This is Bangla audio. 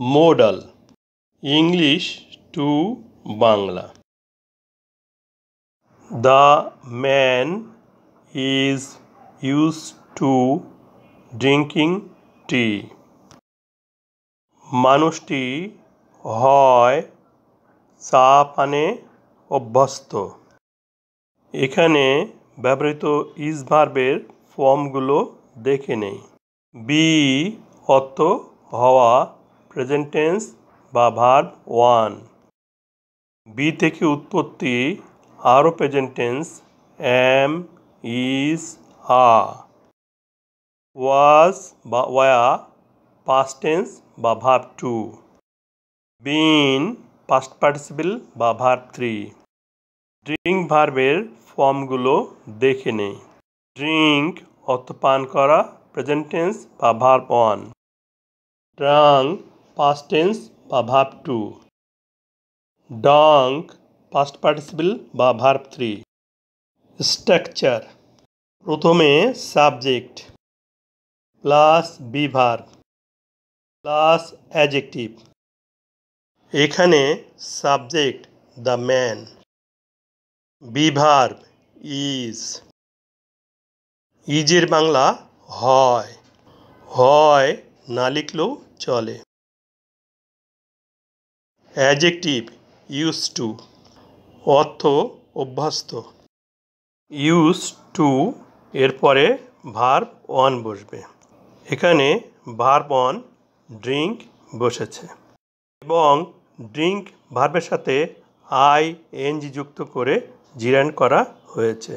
modal English to Bangla. The man is used to drinking tea. মানুষটি হয় চা পানে অভ্যস্ত। এখানে ব্যবহৃত ইজ ভার্বের ফর্মগুলো দেখে নেই। বি অর্থ হওয়া, প্রেজেন্ট টেন্স বা ভার্ব 1। বি থেকে উৎপত্তি আরও প্রেজেন্ট টেন্স এম, ইজ, আর। ওয়াজ বা ওয়া পাস্ট টেন্স বা ভার্ব 2। বিন পাস্ট পার্টিসিপল বা ভার্ব 3। ড্রিঙ্ক ভার্বের ফর্মগুলো দেখে নেই। ড্রিঙ্ক অর্থ পান করা, প্রেজেন্ট টেন্স বা ভার্ব 1। ড্রাঙ্ক পাস্ট টেন্স বা ভার্ব 2। ডাঙ্ক পাস্ট পার্টিসিপল বা ভার্ব 3। স্ট্রাকচার প্রথমে subject plus be verb plus adjective. এখানে subject the man, be verb is, ইজের Bangla হয়, হয় না লিখলেও চলে। অ্যাডজেক্টিভ ইউজ টু অর্থ অভ্যস্ত। ইউজ টু এর পরে ভার্ব 1 বসবে। এখানে ভার্ব 1 ড্রিঙ্ক বসেছে এবং ড্রিঙ্ক ভার্বের সাথে আই এনজি যুক্ত করে জিরান করা হয়েছে।